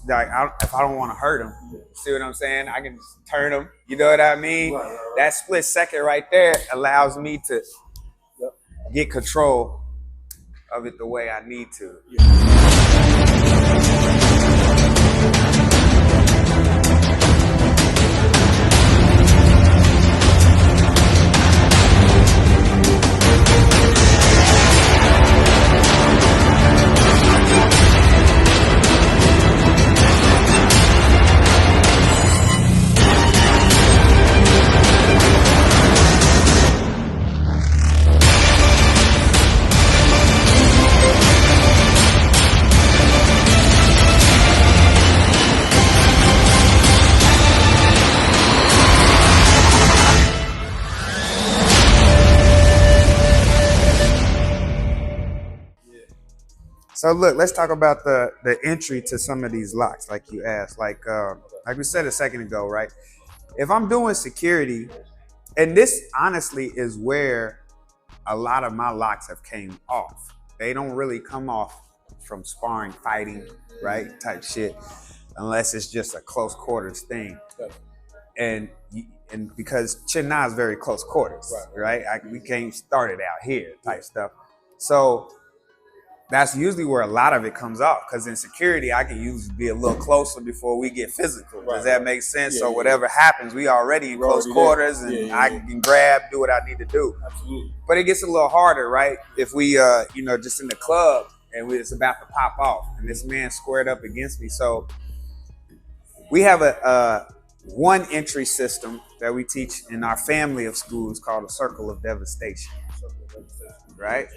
like, if I don't want to hurt them, see what I'm saying? I can just turn them. You know what I mean? Right. That split second right there allows me to get control of it the way I need to. So look, let's talk about the entry to some of these locks, like you asked. Like we said a second ago, right? If I'm doing security, and this honestly is where a lot of my locks have came off. They don't really come off from sparring, fighting, right? Type shit, unless it's just a close quarters thing. And because Chin Na is very close quarters, right? We can't start it out here type stuff. So that's usually where a lot of it comes off, because in security, I can usually be a little closer before we get physical. Does that make sense? Yeah, so whatever happens, we already in close quarters, and I can grab, do what I need to do. Absolutely. But it gets a little harder, right? If we, just in the club and it's about to pop off, and this man squared up against me. So we have a one entry system that we teach in our family of schools called a circle of devastation. Right?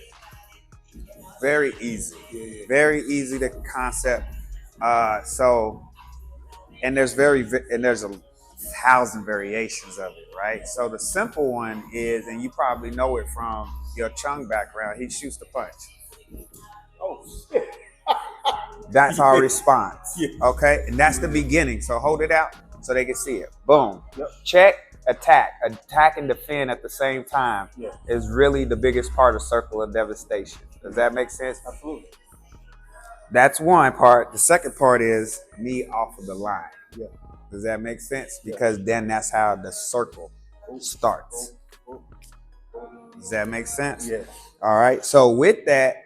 Very easy, very easy to concept. And there's a 1,000 variations of it, right? So the simple one is, and you probably know it from your Chung background, he shoots the punch. Oh shit! That's our response, okay? And that's the beginning. So hold it out so they can see it. Boom. Check. Attack and defend at the same time is really the biggest part of circle of devastation. Does that make sense? Absolutely. That's one part. The second part is me off of the line. Does that make sense? Because then that's how the circle starts. Does that make sense? Yeah. All right. So with that,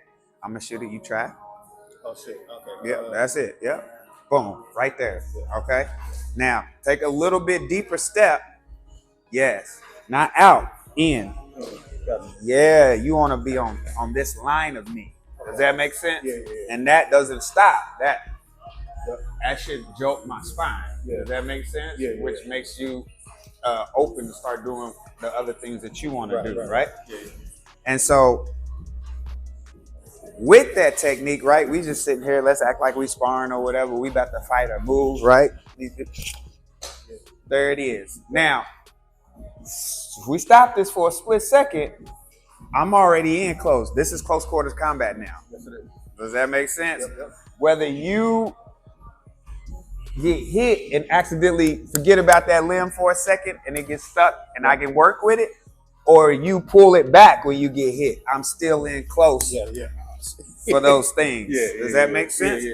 I'm gonna shoot it. You try. Oh shit. Okay. Yeah. That's it. Yeah. Boom. Right there. Okay. Now take a little bit deeper step. Yes, not out, in. Yeah, you want to be on this line of me. Does that make sense? And that doesn't stop. That should jolt my spine. Does that make sense? Which makes you open to start doing the other things that you want to do, right? And so with that technique, right, we just sitting here, let's act like we sparring or whatever. We about to fight or move, right? There it is. Now, if we stop this for a split second, I'm already in close. This is close quarters combat now. Yes, it is. Does that make sense? Yep. Whether you get hit and accidentally forget about that limb for a second and it gets stuck and I can work with it, or you pull it back when you get hit, I'm still in close for those things. Does that make sense?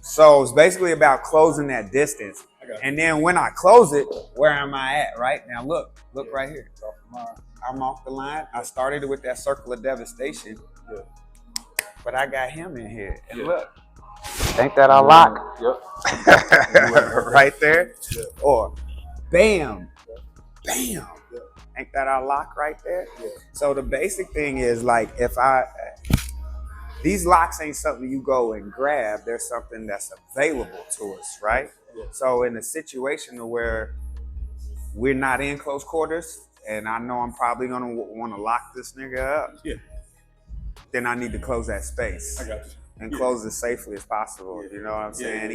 So it's basically about closing that distance. And then when I close it, where am I at, right? Now look right here. I'm off the line. I started it with that circle of devastation, but I got him in here. And look, ain't that our lock? Right there? Or bam, bam. Ain't that our lock right there? So the basic thing is, like, these locks ain't something you go and grab. They're something that's available to us, right? So in a situation where we're not in close quarters, and I know I'm probably gonna want to lock this nigga up, then I need to close that space and close it safely as possible. You know what I'm saying?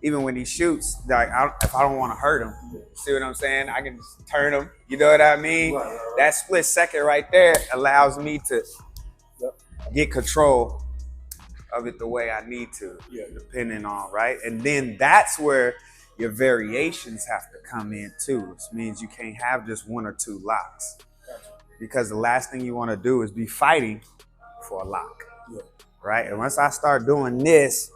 Even when he shoots, like, if I don't want to hurt him, see what I'm saying? I can just turn him. You know what I mean? That split second right there allows me to get control of it the way I need to, depending on, right? And then that's where your variations have to come in too, which means you can't have just one or two locks. Because the last thing you want to do is be fighting for a lock, right? And once I start doing this,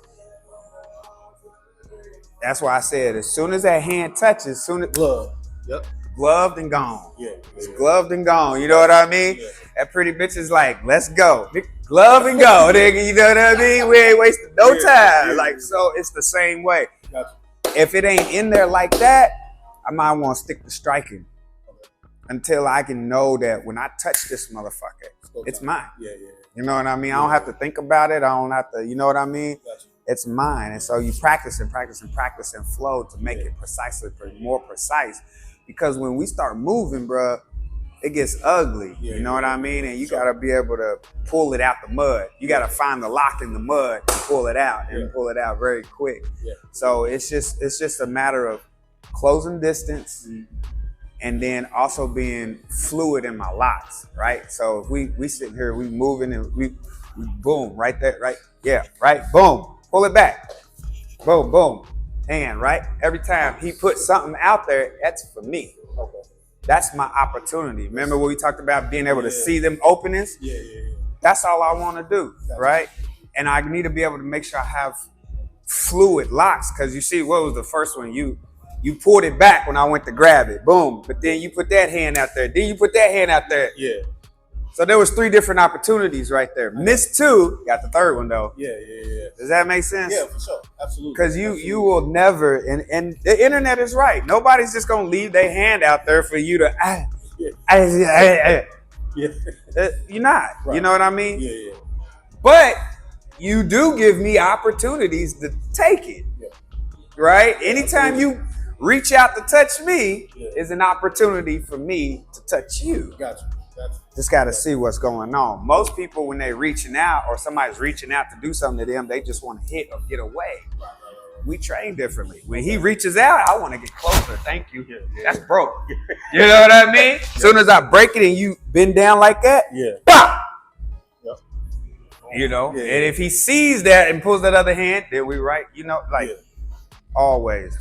That's why I said as soon as that hand touches, glove. Yep. Gloved and gone. Yeah. It's gloved and gone. You know what I mean? Yeah. That pretty bitch is like, let's go. Glove and go, nigga. You know what I mean? We ain't wasting no time. Yeah. Like, so it's the same way. Gotcha. If it ain't in there like that, I might want to stick to striking until I can know that when I touch this motherfucker, it's mine. Yeah. You know what I mean? I don't have to think about it. I don't have to, you know what I mean? Gotcha. It's mine. And so you practice and flow to make it more precise. Because when we start moving, bro, it gets ugly. You know what I mean? And you gotta be able to pull it out the mud. You gotta find the lock in the mud and pull it out very quick. Yeah. So it's just a matter of closing distance and then also being fluid in my locks, right? So if we sitting here, we moving and we boom, right there, right? Yeah, right, boom, pull it back. Boom, boom, hand, right? Every time he puts something out there, that's for me. Okay. That's my opportunity. Remember when we talked about being able to see them openings? Yeah. That's all I want to do, right? And I need to be able to make sure I have fluid locks, because you see, what was the first one? You pulled it back when I went to grab it, boom. But then you put that hand out there. Then you put that hand out there. Yeah. So there was 3 different opportunities right there. Missed 2, got the 3rd one though. Yeah. Does that make sense? Yeah, for sure. Absolutely. Because you will never, and the internet is right. Nobody's just gonna leave their hand out there for you to. You're not. Right. You know what I mean? Yeah. But you do give me opportunities to take it. Yeah. Right? Anytime you reach out to touch me is an opportunity for me to touch you. Gotcha. Just got to see what's going on. Most people, when they're reaching out or somebody's reaching out to do something to them, they just want to hit or get away. We train differently. When he reaches out, I want to get closer. Thank you. That's broke. You know what I mean? As soon as I break it and you bend down like that, you know. And if he sees that and pulls that other hand, then we right. You know, like always.